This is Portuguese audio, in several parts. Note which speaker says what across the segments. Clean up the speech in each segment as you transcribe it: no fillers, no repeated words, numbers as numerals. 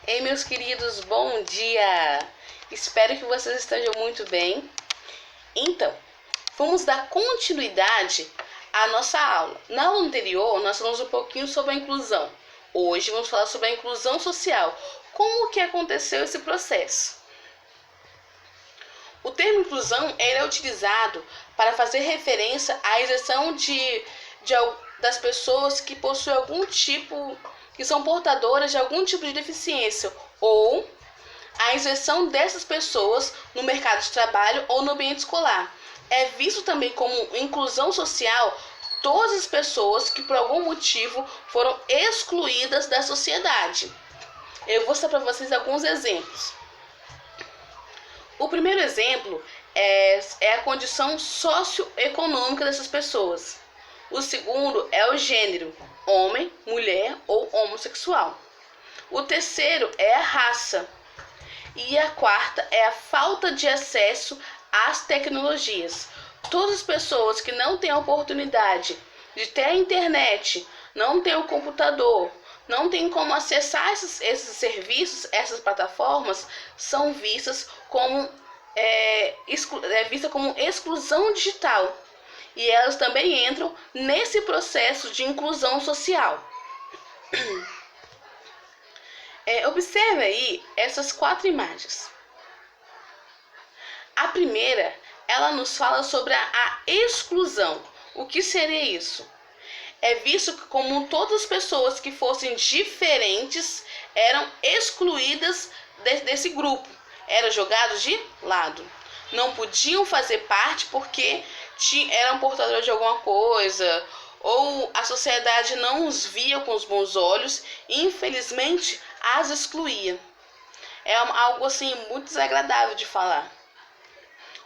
Speaker 1: Ei, meus queridos, bom dia! Espero que vocês estejam muito bem. Então, vamos dar continuidade à nossa aula. Na aula anterior, nós falamos um pouquinho sobre a inclusão. Hoje, vamos falar sobre a inclusão social. Como que aconteceu esse processo? O termo inclusão é utilizado para fazer referência à isenção das pessoas que possuem algum tipo, que são portadoras de algum tipo de deficiência, ou a inserção dessas pessoas no mercado de trabalho ou no ambiente escolar. É visto também como inclusão social todas as pessoas que por algum motivo foram excluídas da sociedade. Eu vou citar para vocês alguns exemplos. O primeiro exemplo é a condição socioeconômica dessas pessoas. O segundo é o gênero, homem, mulher ou homossexual. O terceiro é a raça. E a quarta é a falta de acesso às tecnologias. Todas as pessoas que não têm a oportunidade de ter a internet, não têm o computador, não têm como acessar esses serviços, essas plataformas, são vistas como exclusão digital. E elas também entram nesse processo de inclusão social. Observe aí essas 4 imagens. A primeira, ela nos fala sobre a exclusão. O que seria isso? É visto que como todas as pessoas que fossem diferentes eram excluídas desse grupo, eram jogados de lado. Não podiam fazer parte porque eram portadores de alguma coisa, ou a sociedade não os via com os bons olhos e infelizmente as excluía. É algo assim muito desagradável de falar.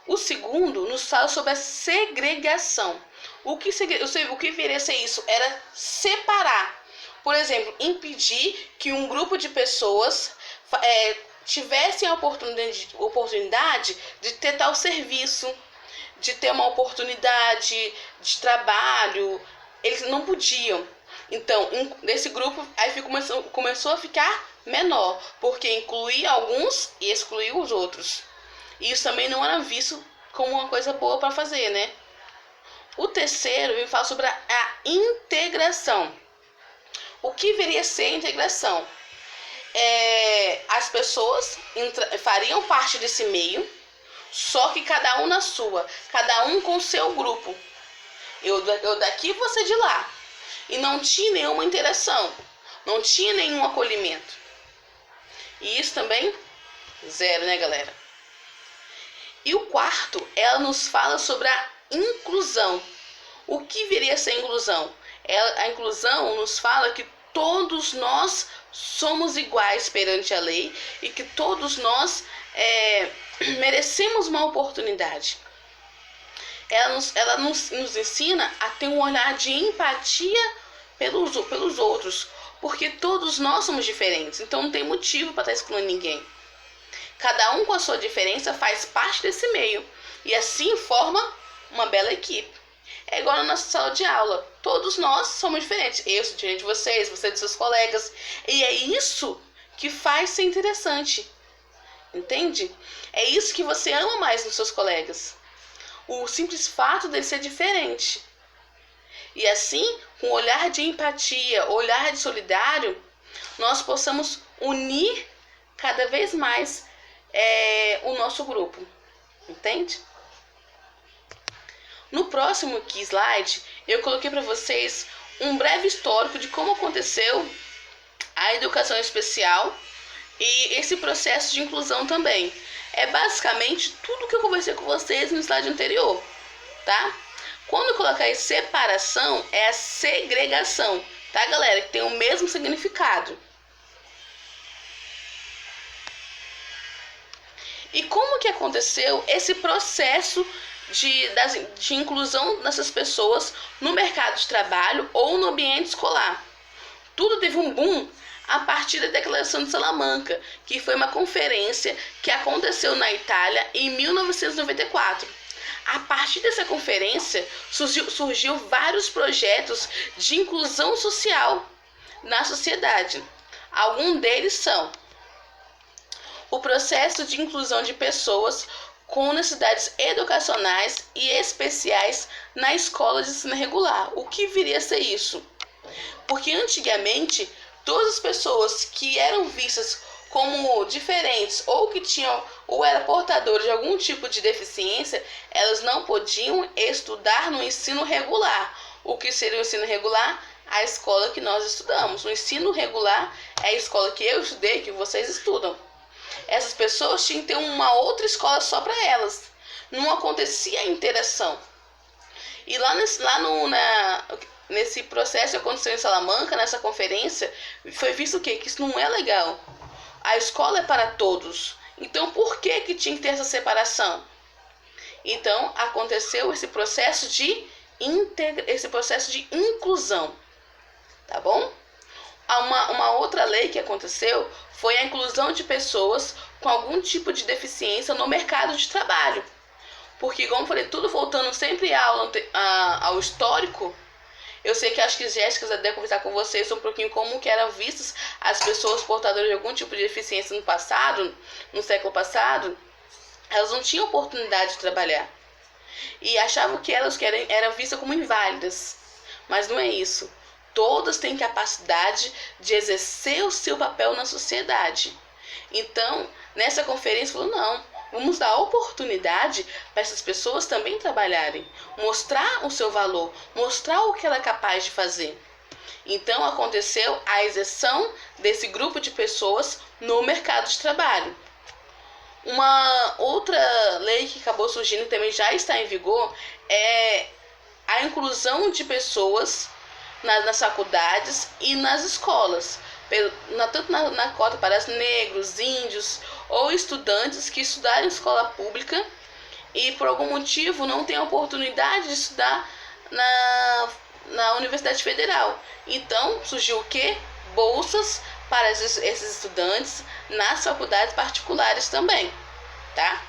Speaker 1: O segundo nos fala sobre a segregação. O que viria a ser isso? Era separar. Por exemplo, impedir que um grupo de pessoas tivessem a oportunidade de ter tal serviço, de ter uma oportunidade de trabalho. Eles não podiam. Então, nesse grupo, aí começou a ficar menor, porque incluía alguns e excluía os outros. E isso também não era visto como uma coisa boa para fazer, né? O terceiro vem falar sobre a integração. O que viria a ser a integração? As pessoas fariam parte desse meio, só que cada um na sua, cada um com o seu grupo. Eu daqui, você de lá. E não tinha nenhuma interação, não tinha nenhum acolhimento. E isso também, zero, né, galera? E o quarto, ela nos fala sobre a inclusão. O que viria a ser a inclusão? A inclusão nos fala que todos nós somos iguais perante a lei e que todos nós merecemos uma oportunidade. Ela nos ensina a ter um olhar de empatia pelos outros, porque todos nós somos diferentes, então não tem motivo para estar excluindo ninguém. Cada um com a sua diferença faz parte desse meio e assim forma uma bela equipe. É igual na nossa sala de aula, todos nós somos diferentes. Eu sou diferente de vocês, você de seus colegas, e é isso que faz ser interessante, entende? É isso que você ama mais nos seus colegas, o simples fato dele ser diferente. E assim, com olhar de empatia, olhar de solidário, nós possamos unir cada vez mais o nosso grupo, entende? No próximo slide, eu coloquei para vocês um breve histórico de como aconteceu a educação especial e esse processo de inclusão também. É basicamente tudo que eu conversei com vocês no slide anterior, tá? Quando eu colocar aí separação, é a segregação, tá, galera? Que tem o mesmo significado. E como que aconteceu esse processo de inclusão dessas pessoas no mercado de trabalho ou no ambiente escolar? Tudo teve um boom a partir da Declaração de Salamanca, que foi uma conferência que aconteceu na Itália em 1994. A partir dessa conferência surgiu vários projetos de inclusão social na sociedade. Alguns deles são o processo de inclusão de pessoas com necessidades educacionais e especiais na escola de ensino regular. O que viria a ser isso? Porque antigamente, todas as pessoas que eram vistas como diferentes ou que tinham ou eram portadores de algum tipo de deficiência, elas não podiam estudar no ensino regular. O que seria o ensino regular? A escola que nós estudamos. O ensino regular é a escola que eu estudei, que vocês estudam. Essas pessoas tinham que ter uma outra escola só para elas. Não acontecia a interação. E nesse processo que aconteceu em Salamanca, nessa conferência, foi visto o quê? Que isso não é legal. A escola é para todos. Então, por que tinha que ter essa separação? Então, aconteceu esse processo de inclusão. Tá bom? Uma outra lei que aconteceu foi a inclusão de pessoas com algum tipo de deficiência no mercado de trabalho. Porque, como eu falei, tudo voltando sempre ao histórico, eu sei que acho que Jéssica deve conversar com vocês um pouquinho como que eram vistas as pessoas portadoras de algum tipo de deficiência no passado, no século passado. Elas não tinham oportunidade de trabalhar. E achavam que elas eram vistas como inválidas. Mas não é isso. Todas têm capacidade de exercer o seu papel na sociedade. Então, nessa conferência, falou, não, vamos dar oportunidade para essas pessoas também trabalharem, mostrar o seu valor, mostrar o que ela é capaz de fazer. Então, aconteceu a exceção desse grupo de pessoas no mercado de trabalho. Uma outra lei que acabou surgindo e também já está em vigor é a inclusão de pessoas nas faculdades e nas escolas, tanto na cota para negros, índios ou estudantes que estudaram em escola pública e por algum motivo não têm a oportunidade de estudar na Universidade Federal. Então surgiu o quê? Bolsas para esses estudantes nas faculdades particulares também, tá?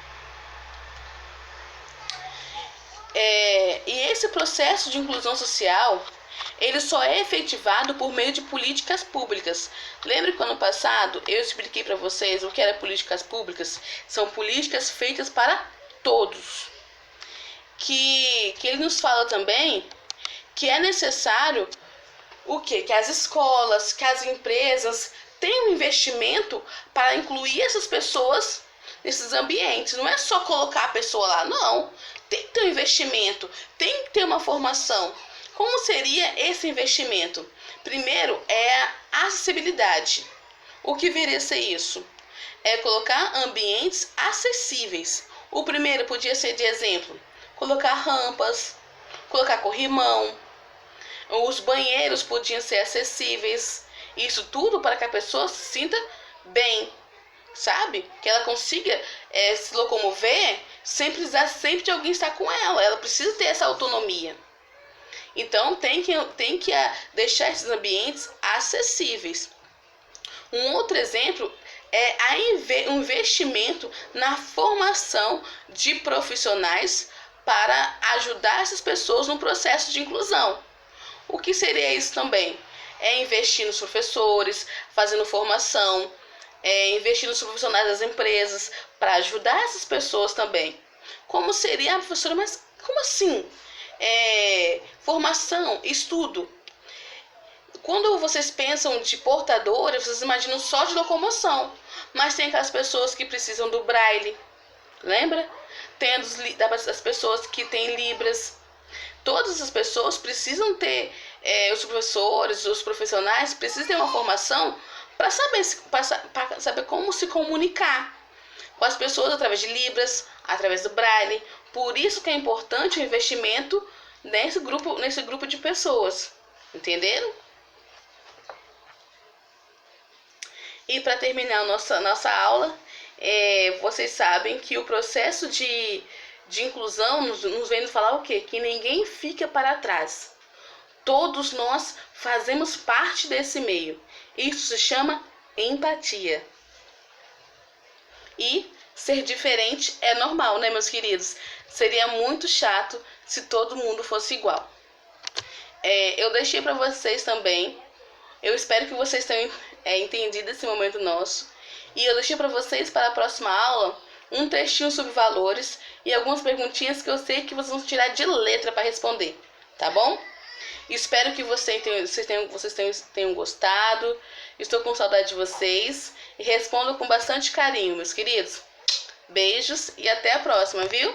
Speaker 1: E esse processo de inclusão social, ele só é efetivado por meio de políticas públicas. Lembra que no ano passado eu expliquei para vocês o que eram políticas públicas? São políticas feitas para todos. Que ele nos fala também que é necessário o quê? Que as escolas, que as empresas tenham um investimento para incluir essas pessoas nesses ambientes. Não é só colocar a pessoa lá, não. Tem que ter um investimento, tem que ter uma formação. Como seria esse investimento? Primeiro é a acessibilidade. O que viria a ser isso? É colocar ambientes acessíveis. O primeiro podia ser, de exemplo, colocar rampas, colocar corrimão. Os banheiros podiam ser acessíveis. Isso tudo para que a pessoa se sinta bem, sabe? Que ela consiga se locomover sem precisar sempre de alguém estar com ela. Ela precisa ter essa autonomia. Então, tem que deixar esses ambientes acessíveis. Um outro exemplo é o investimento na formação de profissionais para ajudar essas pessoas no processo de inclusão. O que seria isso também? É investir nos professores, fazendo formação, investir nos profissionais das empresas para ajudar essas pessoas também. Como seria, professora, mas como assim? Formação, estudo. Quando vocês pensam de portadores, vocês imaginam só de locomoção, mas tem aquelas pessoas que precisam do braille, lembra? Tem as pessoas que têm libras. Todas as pessoas precisam ter, os professores, os profissionais precisam ter uma formação para saber como se comunicar com as pessoas através de libras, através do braille. Por isso que é importante o investimento nesse grupo de pessoas. Entenderam? E para terminar a nossa aula, vocês sabem que o processo de inclusão nos vem falar o quê? Que ninguém fica para trás. Todos nós fazemos parte desse meio. Isso se chama empatia. E ser diferente é normal, né, meus queridos? Seria muito chato se todo mundo fosse igual. Eu deixei para vocês também. Eu espero que vocês tenham entendido esse momento nosso. E eu deixei para vocês, para a próxima aula, um textinho sobre valores e algumas perguntinhas que eu sei que vocês vão tirar de letra para responder, tá bom? Espero que vocês tenham gostado. Estou com saudade de vocês. E respondam com bastante carinho, meus queridos. Beijos e até a próxima, viu?